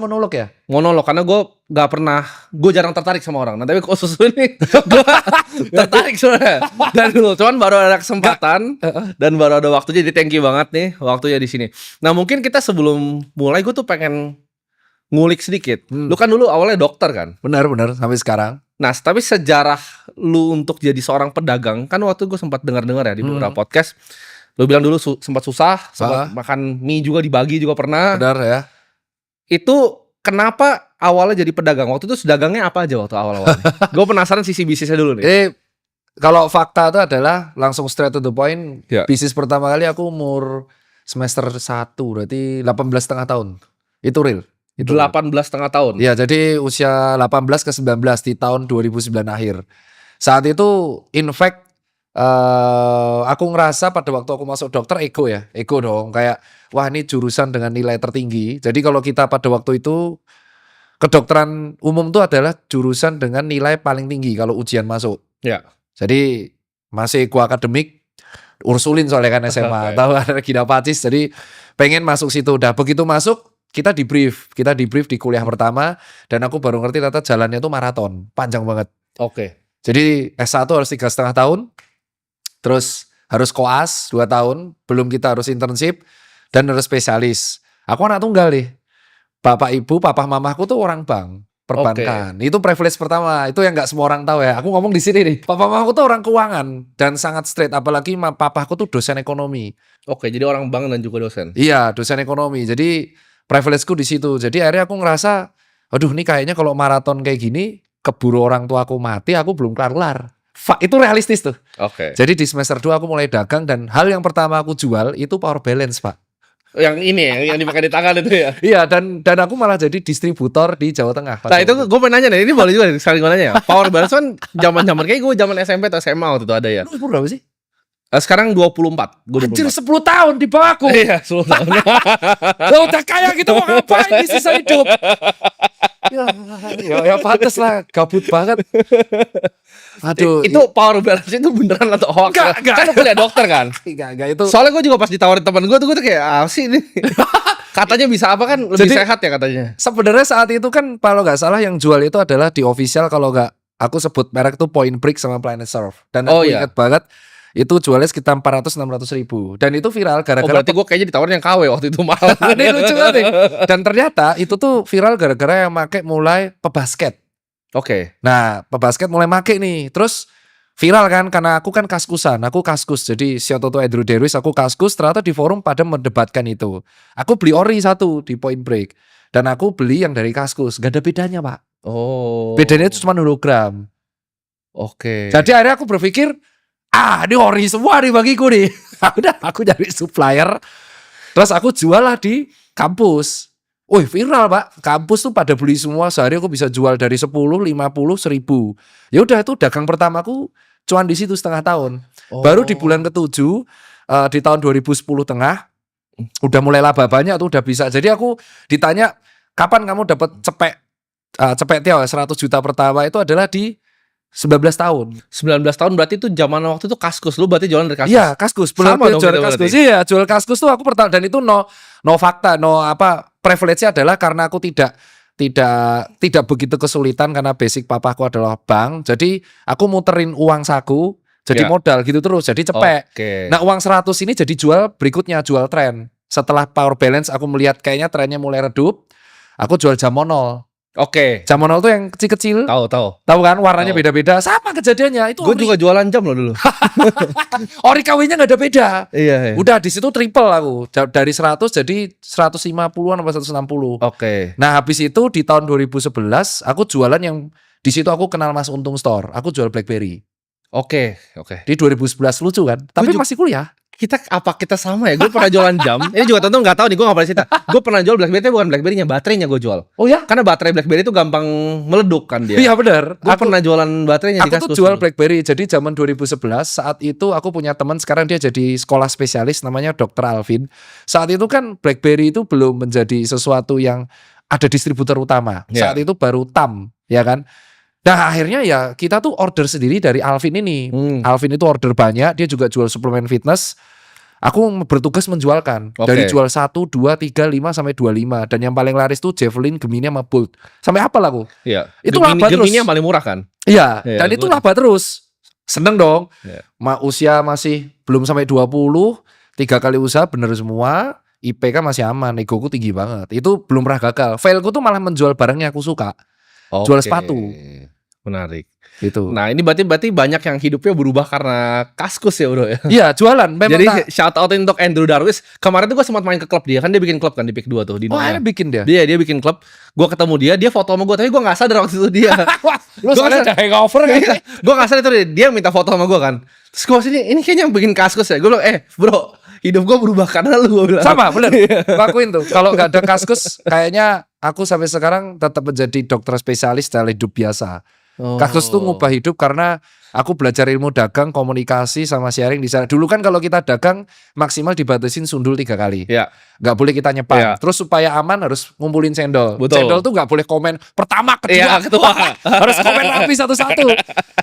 Monolog ya? Monolog, karena gue jarang tertarik sama orang. Nah tapi khusus ini gue tertarik sebenarnya dari dulu. Cuman baru ada kesempatan dan baru ada waktunya. Jadi thank you banget nih waktunya di sini. Nah mungkin kita sebelum mulai gue tuh pengen ngulik sedikit. Lu kan dulu awalnya dokter kan? Benar sampai sekarang. Nah tapi sejarah lu untuk jadi seorang pedagang, kan waktu gue sempat dengar-dengar ya di beberapa podcast. Lu bilang dulu sempat susah, sempat makan mie juga dibagi juga pernah. Benar ya. Itu kenapa awalnya jadi pedagang? Waktu itu dagangnya apa aja waktu awal-awalnya? Gue penasaran sisi bisnisnya dulu nih. Kalau fakta itu adalah langsung straight to the point. Ya. Bisnis pertama kali aku umur semester 1, berarti 18,5 tahun. Itu real. 18,5 tahun. Iya, jadi usia 18 ke 19 di tahun 2009 akhir. Saat itu in fact aku ngerasa pada waktu aku masuk dokter ego dong, kayak wah ini jurusan dengan nilai tertinggi. Jadi kalau kita pada waktu itu kedokteran umum itu adalah jurusan dengan nilai paling tinggi kalau ujian masuk. Ya. Jadi masih ego akademik, Ursulin soalnya kan SMA, tahu kan Regina Pacis, jadi pengen masuk situ. Udah begitu masuk kita di brief di kuliah pertama dan aku baru ngerti ternyata jalannya itu maraton, panjang banget. Oke. Jadi S1 harus 3,5 tahun. Terus harus koas 2 tahun, belum kita harus internship dan harus spesialis. Aku anak tunggal nih. Bapak ibu, papa mamaku tuh orang bank, perbankan. Itu privilege pertama, itu yang nggak semua orang tahu ya. Aku ngomong di sini nih. Papa mamaku tuh orang keuangan dan sangat straight, apalagi papaku tuh dosen ekonomi. Oke, jadi orang bank dan juga dosen. Iya, dosen ekonomi. Jadi privilegeku di situ. Jadi akhirnya aku ngerasa, aduh nih kayaknya kalau maraton kayak gini, keburu orang tua aku mati, aku belum kelar-kelar. Itu realistis tuh. Oke. Jadi di semester 2 aku mulai dagang dan hal yang pertama aku jual itu power balance, Pak. Yang ini ya, yang dipakai di tangan itu ya. Iya, dan aku malah jadi distributor di Jawa Tengah. Nah itu gue pengen nanya nih, ini boleh juga sekali gue nanya ya. Power balance kan zaman kayak gue zaman SMP atau SMA waktu itu ada ya. Lu berapa sih? Sekarang 24. Gue 24. Anjir 10 tahun di bawahku. Iya 10 tahun. Lo udah kaya gitu mau ngapain di sisa hidup? Ya pantes lah, gabut banget. Aduh, itu power balance itu beneran atau hoax? Enggak. Kan lu kuliah dokter kan? Enggak itu. Soalnya gue juga pas ditawarin teman gue tuh kayak sih ini. Katanya bisa apa kan lebih sehat ya katanya. Sebenarnya saat itu kan kalau nggak salah yang jual itu adalah di official, kalau nggak aku sebut merek tuh Point Break sama Planet Surf. Dan aku ingat banget itu jualnya sekitar 400-600 ribu. Dan itu viral gara-gara. Berarti gue kayaknya ditawarin yang KW waktu itu mahal. Ini lucu banget. Dan ternyata itu tuh viral gara-gara yang make mulai pebasket. Oke. Nah, pebasket mulai make nih. Terus viral kan karena aku kan kaskusan. Aku kaskus. Jadi shout out to Andrew Derwis, aku kaskus. Ternyata di forum pada mendebatkan itu. Aku beli ori satu di Point Break. Dan aku beli yang dari kaskus. Gak ada bedanya, Pak. Oh. Bedanya itu cuma hologram. Oke. Jadi akhirnya aku berpikir, ini ori semua nih bagiku nih. Udah aku cari supplier. Terus aku jual lah di kampus. Wih viral Pak, kampus tuh pada beli semua. Sehari aku bisa jual dari 10, 50, 1000. Ya udah itu dagang pertamaku cuan di situ setengah tahun. Baru di bulan ke-7 di tahun 2010 tengah udah mulai laba banyak tuh, udah bisa. Jadi aku ditanya kapan kamu dapat cepek tiaw 100 juta pertama, itu adalah di 19 tahun. 19 tahun berarti itu zaman waktu itu kaskus. Lu berarti jualan dari kaskus. Iya, kaskus. Sama dong jual kaskus. Iya, jual kaskus tuh aku pertama, dan itu no fakta, privilege-nya adalah karena aku tidak begitu kesulitan karena basic papaku adalah bank. Jadi aku muterin uang saku jadi modal gitu terus, jadi cepek. Nah, uang 100 ini jadi jual berikutnya, jual tren. Setelah power balance aku melihat kayaknya trennya mulai redup, aku jual Jamonol. Jamonol tuh yang kecil-kecil. Tahu kan, warnanya beda-beda. Sama kejadiannya. Itu gue juga jualan jam loh dulu. Ori KW-nya nggak ada beda. Iya. Udah di situ triple aku. Dari 100 jadi 150-an atau 160. Nah, habis itu di tahun 2011 aku jualan yang di situ aku kenal Mas Untung Store. Aku jual BlackBerry. Di 2011, lucu kan? Tapi masih kuliah. Kita sama ya? Gue pernah jualan jam. Ini juga tentu nggak tahu nih, gue nggak pernah cerita. Gue pernah jual BlackBerry, tapi bukan BlackBerry-nya, baterainya gue jual. Oh ya? Karena baterai BlackBerry itu gampang meleduk kan dia. Iya benar. Gue pernah jualan baterainya di kaskus. Aku tuh jual BlackBerry. Jadi zaman 2011 saat itu aku punya teman, sekarang dia jadi sekolah spesialis namanya Dr. Alvin. Saat itu kan BlackBerry itu belum menjadi sesuatu yang ada distributor utama. Saat itu baru TAM, ya kan? Nah akhirnya ya kita tuh order sendiri dari Alvin ini. Alvin itu order banyak, dia juga jual suplemen fitness. Aku bertugas menjualkan dari jual 1, 2, 3, 5 sampai 25 dan yang paling laris tuh Javelin, Gemini sama Bolt. Sampai apa lah aku? Iya. Itu laba terus. Gemini yang paling murah kan? Iya, Iya, dan itu laba terus. Seneng dong. Iya. Usia masih belum sampai 20, 3 kali usaha bener semua, IPK masih aman, egoku tinggi banget. Itu belum pernah gagal. Failku tuh malah menjual barang yang aku suka. Jual sepatu. Menarik. Gitu. Nah, ini berarti banyak yang hidupnya berubah karena Kaskus ya, Bro ya. Iya, jualan. Memang jadi shout out untuk Andrew Darwis. Kemarin tuh gue sempat main ke klub dia, kan dia bikin klub kan di Pick 2 tuh di akhirnya bikin dia. Dia bikin klub. Gue ketemu dia foto sama gue, tapi gue nggak sadar waktu itu dia. Wah, lu soalnya ada hangover kan? Gue nggak sadar itu dia minta foto sama gue kan. Terus gue sini, ini kayaknya yang bikin Kaskus ya. Gue bilang, bro, hidup gue berubah karena lu. Gue bilang. Sama, bener. Lakuin tuh. Kalau nggak ada Kaskus, kayaknya aku sampai sekarang tetap menjadi dokter spesialis dalam hidup biasa. Kaskus tuh ngubah hidup karena aku belajar ilmu dagang, komunikasi sama sharing di sana. Dulu kan kalau kita dagang maksimal dibatasin sundul 3 kali. Iya. Nggak boleh kita nyepam. Iya. Terus supaya aman harus ngumpulin cendol. Betul. Cendol tuh nggak boleh komen pertama, kedua. Iya, ketua. Harus komen rapi satu-satu.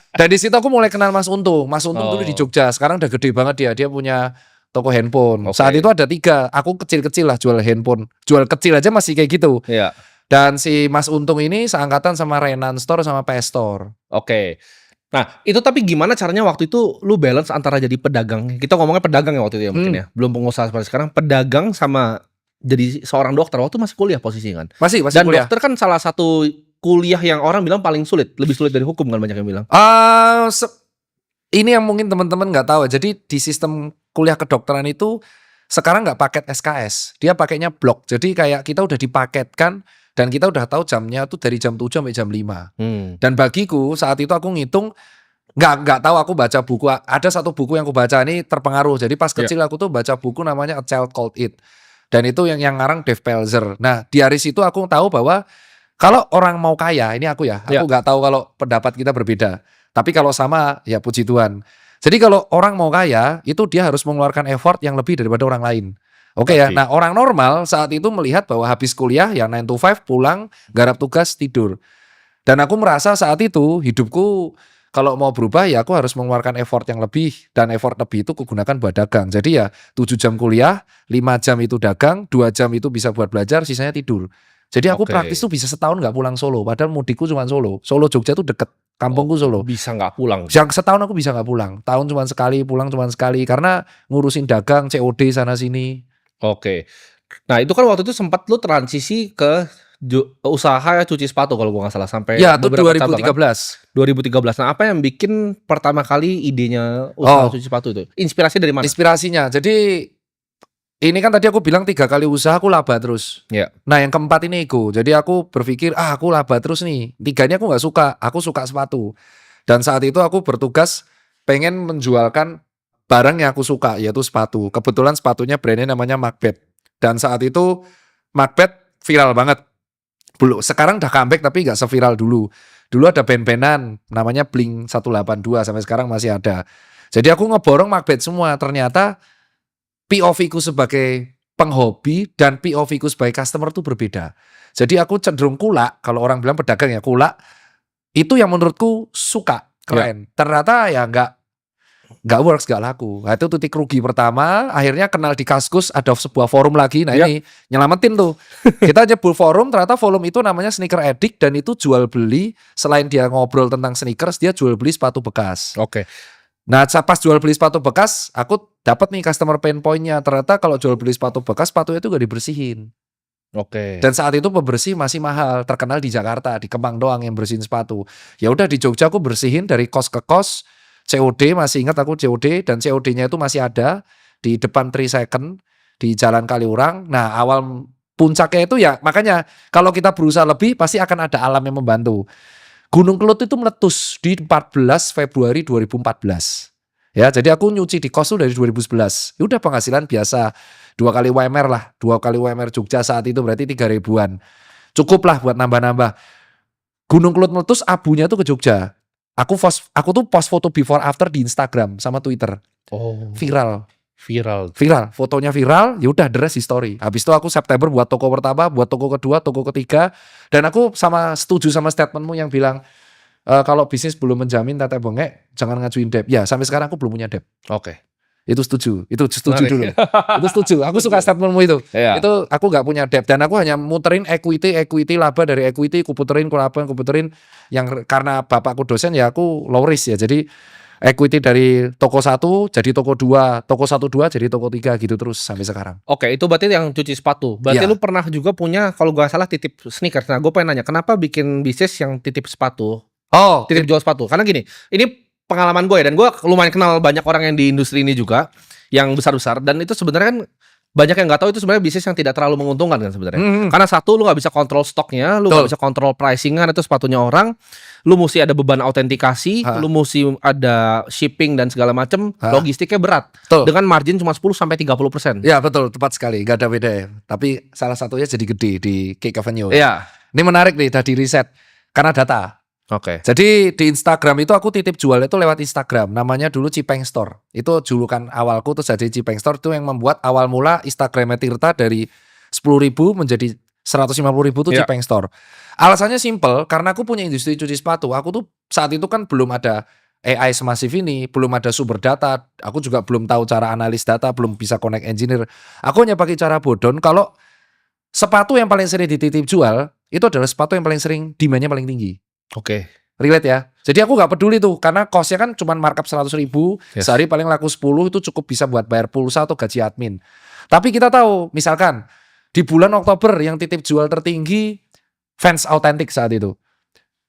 Dan di situ aku mulai kenal Mas Untung. Mas Untung dulu di Jogja. Sekarang udah gede banget dia. Dia punya toko handphone. Saat itu ada 3. Aku kecil-kecil lah jual handphone. Jual kecil aja masih kayak gitu. Iya. Dan si Mas Untung ini seangkatan sama Renan Store sama PS Store. Oke. Nah, itu tapi gimana caranya waktu itu lu balance antara jadi pedagang? Kita ngomongnya pedagang ya waktu itu ya mungkin ya. Belum pengusaha seperti sekarang. Pedagang sama jadi seorang dokter. Waktu masih kuliah posisinya kan? Masih Dan kuliah. dokter kan salah satu kuliah yang orang bilang paling sulit. Lebih sulit dari hukum kan banyak yang bilang. Ini yang mungkin teman-teman nggak tahu. Jadi di sistem kuliah kedokteran itu sekarang nggak paket SKS. Dia pakainya blok. Jadi kayak kita udah dipaketkan. Dan kita udah tahu jamnya tuh dari jam 7 sampai jam 5. Dan bagiku saat itu aku ngitung nggak tahu, aku baca buku. Ada satu buku yang aku baca ini terpengaruh. Jadi pas kecil aku tuh baca buku namanya A Child Called It. Dan itu yang ngarang Dave Pelzer. Nah, di hari situ aku tahu bahwa kalau orang mau kaya, ini aku nggak tahu kalau pendapat kita berbeda. Tapi kalau sama ya puji Tuhan. Jadi kalau orang mau kaya itu dia harus mengeluarkan effort yang lebih daripada orang lain. Oke ya, nah orang normal saat itu melihat bahwa habis kuliah ya 9 to 5 pulang, garap tugas, tidur. Dan aku merasa saat itu hidupku kalau mau berubah ya aku harus mengeluarkan effort yang lebih. Dan effort lebih itu kugunakan buat dagang. Jadi ya 7 jam kuliah, 5 jam itu dagang, 2 jam itu bisa buat belajar, sisanya tidur. Jadi aku praktis tuh bisa setahun gak pulang Solo. Padahal mudikku cuma Solo. Solo Jogja tuh deket, kampungku Solo. Bisa gak pulang? Yang setahun aku bisa gak pulang. Tahun cuma sekali, pulang cuma sekali. Karena ngurusin dagang, COD sana sini. Oke. Nah itu kan waktu itu sempat lu transisi ke usaha cuci sepatu kalau gua nggak salah sampai ya itu 2013. Kan? 2013. Nah apa yang bikin pertama kali idenya usaha cuci sepatu itu? Inspirasi dari mana? Inspirasinya, jadi ini kan tadi aku bilang 3 kali usaha aku laba terus. Ya. Nah yang keempat ini ego. Jadi aku berpikir aku laba terus nih. 3 ini aku nggak suka. Aku suka sepatu. Dan saat itu aku bertugas pengen menjualkan barang yang aku suka, yaitu sepatu. Kebetulan sepatunya brandnya namanya Macbeth. Dan saat itu Macbeth viral banget. Sekarang udah comeback tapi gak seviral dulu. Dulu ada band-bandan namanya Blink 182 sampai sekarang masih ada. Jadi aku ngeborong Macbeth semua. Ternyata POV ku sebagai penghobi dan POV ku sebagai customer tuh berbeda. Jadi aku cenderung kulak, kalau orang bilang pedagang ya kulak. Itu yang menurutku suka, keren. Ternyata ya nggak works, nggak laku. Nah, itu titik rugi pertama. Akhirnya kenal di Kaskus, ada sebuah forum lagi. Nah ini nyelamatin tuh. Kita nyebut forum, ternyata forum itu namanya Sneaker Addict. Dan itu jual beli, selain dia ngobrol tentang sneakers, dia jual beli sepatu bekas. Oke. Nah pas jual beli sepatu bekas, aku dapat nih customer pain point-nya. Ternyata kalau jual beli sepatu bekas, sepatunya itu gak dibersihin. Oke. Dan saat itu pembersih masih mahal. Terkenal di Jakarta, di Kemang doang yang bersihin sepatu. Ya udah di Jogja aku bersihin dari kos ke kos. COD masih ingat aku COD, dan COD-nya itu masih ada di depan 3 Second di Jalan Kaliurang. Nah awal puncaknya itu ya makanya kalau kita berusaha lebih pasti akan ada alam yang membantu. Gunung Kelut itu meletus di 14 Februari 2014. Ya jadi aku nyuci di kos tuh dari 2011. Ya udah penghasilan biasa 2 kali WMR lah, 2 kali WMR Jogja saat itu berarti 3 ribuan. Cukup lah buat nambah-nambah. Gunung Kelut meletus, abunya tuh ke Jogja. Aku tuh post foto before after di Instagram sama Twitter. Viral. Fotonya viral, ya udah the rest history. Habis itu aku September buat toko pertama, buat toko kedua, toko ketiga, dan aku setuju sama statementmu yang bilang kalau bisnis belum menjamin tete bengek, jangan ngajuin debt. Ya, sampai sekarang aku belum punya debt. Oke. Itu setuju Menarik. dulu. Itu setuju. Aku suka statementmu itu. Iya. Itu aku nggak punya debt dan aku hanya muterin equity laba dari equity, ku puterin yang karena bapakku dosen ya aku low risk ya. Jadi equity dari toko 1 jadi toko 2, toko 1-2 jadi toko 3 gitu terus sampai sekarang. Oke, itu berarti yang cuci sepatu. Berarti Iya. lu pernah juga punya, kalau gua salah, titip sneakers. Nah, gue pengen nanya, kenapa bikin bisnis yang titip sepatu, Oh, titip jual sepatu? Karena gini, ini pengalaman gue ya, dan gue lumayan kenal banyak orang yang di industri ini juga, yang besar-besar, dan itu sebenarnya kan banyak yang nggak tahu itu sebenarnya bisnis yang tidak terlalu menguntungkan kan sebenarnya. Karena satu, lu nggak bisa kontrol stoknya, lu nggak bisa kontrol pricingan itu sepatunya orang, lu mesti ada beban autentikasi, lu mesti ada shipping dan segala macem, logistiknya berat. Betul. Dengan margin cuma 10-30%. Ya betul, tepat sekali, nggak ada beda ya. Tapi salah satunya jadi gede di Cake Avenue. Iya. Ini menarik nih, tadi riset karena data. Oke. Jadi di Instagram itu aku titip jual itu lewat Instagram. Namanya dulu Cipeng Store. Itu julukan awalku terus jadi Cipeng Store itu yang membuat awal mula Instagramnya Tirta dari 10.000 menjadi 150.000 tuh Iya. Cipeng Store. Alasannya simple karena aku punya industri cuci sepatu. Aku tuh saat itu kan belum ada AI semasif ini, belum ada sumber data. Aku juga belum tahu cara analis data, belum bisa connect engineer. Aku hanya pakai cara bodon kalau sepatu yang paling sering dititip jual itu adalah sepatu yang paling sering demand-nya paling tinggi. Oke. Relate ya. Jadi aku nggak peduli tuh karena costnya kan cuma markup 100.000, Yes. sehari paling laku 10 itu cukup bisa buat bayar pulsa atau gaji admin. Tapi kita tahu misalkan di bulan Oktober yang titip jual tertinggi fans autentik saat itu.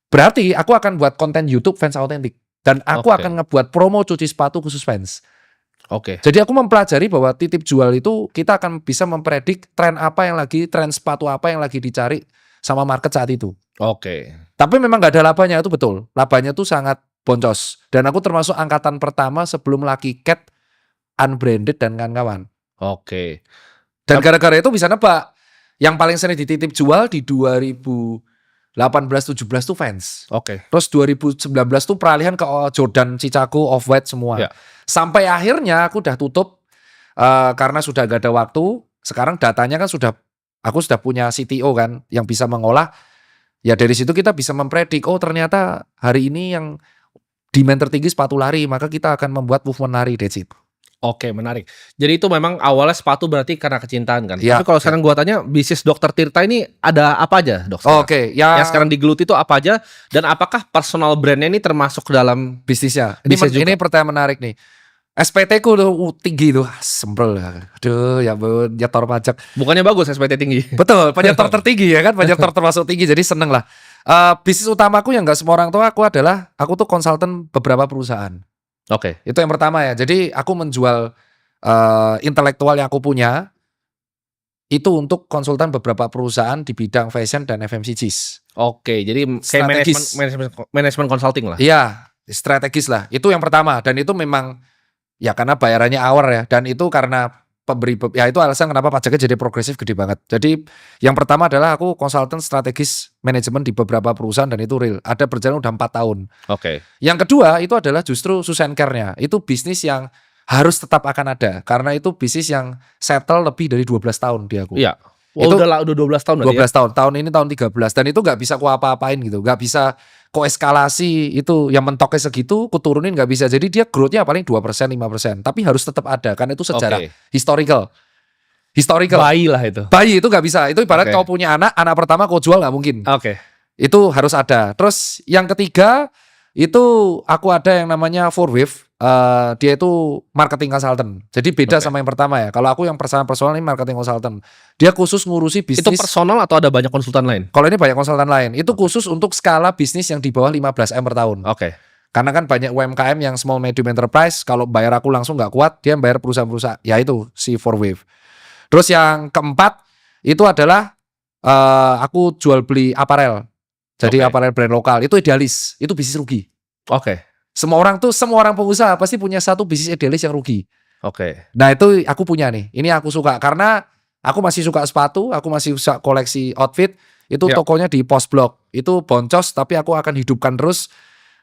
Berarti aku akan buat konten YouTube fans autentik dan aku Oke. akan ngebuat promo cuci sepatu khusus fans. Oke. Jadi aku mempelajari bahwa titip jual itu kita akan bisa mempredik tren sepatu apa yang lagi dicari sama market saat itu. Oke. Tapi memang nggak ada labanya, itu betul. Labanya tuh sangat boncos. Dan aku termasuk angkatan pertama sebelum Lucky Cat, Unbranded dan kawan-kawan. Oke. Dan gara-gara itu bisa nebak. Yang paling sering dititip jual di 2018-17 tuh Vans. Oke. Terus 2019 tuh peralihan ke Jordan, Chicago, Off-White semua. Ya. Sampai akhirnya aku udah tutup karena sudah gak ada waktu. Sekarang datanya kan aku sudah punya CTO kan yang bisa mengolah. Ya dari situ kita bisa mempredik, oh ternyata hari ini yang demand tertinggi sepatu lari, maka kita akan membuat movement lari, that's it. Oke, menarik. Jadi itu memang awalnya sepatu berarti karena kecintaan kan. Ya, Tapi kalau sekarang gua tanya, bisnis Dokter Tirta ini ada apa aja, Dok? sekarang? Oke, ya Yang sekarang digeluti itu apa aja, dan apakah personal brandnya ini termasuk ke dalam bisnisnya. bisnis juga? Ini pertanyaan menarik nih. SPT ku tuh tinggi tuh, sembel. Aduh, ya ampun, nyetor pajak. bukannya bagus SPT tinggi? Betul, penyetor tertinggi ya kan, penyetor termasuk tinggi, jadi seneng lah. Bisnis utamaku yang nggak semua orang tahu aku tuh konsultan beberapa perusahaan. Oke. Itu yang pertama ya. Jadi aku menjual intelektual yang aku punya itu untuk konsultan beberapa perusahaan di bidang fashion dan FMCGs. Oke, jadi kayak Strategis. manajemen consulting lah. Iya, strategis lah. Itu yang pertama dan itu memang ya karena bayarannya hour ya dan itu karena ya itu alasan kenapa pajaknya jadi progresif gede banget. Jadi yang pertama adalah aku konsultan strategis manajemen di beberapa perusahaan dan itu real. Ada berjalan udah 4 tahun. Oke. Yang kedua itu adalah justru Susan Care-nya. Itu bisnis yang harus tetap akan ada karena itu bisnis yang settle lebih dari 12 tahun di aku. Iya. Itu udah 12 tahun berarti 12 tahun. Tahun ini tahun 13 dan itu nggak bisa ku apa-apain gitu. Nggak bisa ku eskalasi itu yang mentoknya segitu, ku turunin nggak bisa. Jadi dia growth-nya paling 2%, 5%. Tapi harus tetap ada karena itu sejarah Oke. historical. Bayi lah itu. Bayi itu nggak bisa. Itu ibarat Oke. kau punya anak pertama kau jual nggak mungkin. Oke. Itu harus ada. Terus yang ketiga itu aku ada yang namanya 4Wave. Dia itu marketing consultant. Jadi beda Oke. sama yang pertama ya. Kalau aku yang personal ini marketing consultant. Dia khusus ngurusi Itu bisnis. personal atau ada banyak konsultan lain? Kalau ini banyak konsultan lain. Itu khusus untuk skala bisnis yang di bawah 15M per tahun. Oke. Karena kan banyak UMKM yang small medium enterprise. Kalau bayar aku langsung nggak kuat, dia bayar perusahaan-perusahaan. Ya itu si 4Wave. Terus yang keempat itu adalah aku jual beli aparel. Jadi Oke. aparel brand lokal. Itu idealis. Itu bisnis rugi. Oke. Semua orang pengusaha pasti punya satu bisnis idealis yang rugi. Oke. Nah itu aku punya nih. Ini aku suka karena aku masih suka sepatu, aku masih suka koleksi outfit. Itu Ya. tokonya di Post Blok. Itu boncos tapi aku akan hidupkan terus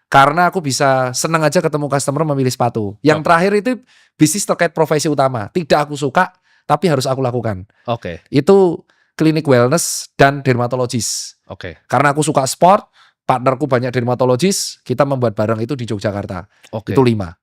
karena aku bisa seneng aja ketemu customer memilih sepatu. Yang Oke. terakhir itu bisnis terkait profesi utama. Tidak aku suka tapi harus aku lakukan. Oke. Itu klinik wellness dan dermatologis. Oke. Karena aku suka sport, partnerku banyak dermatologis, kita membuat barang itu di Yogyakarta. Oke. Itu 5.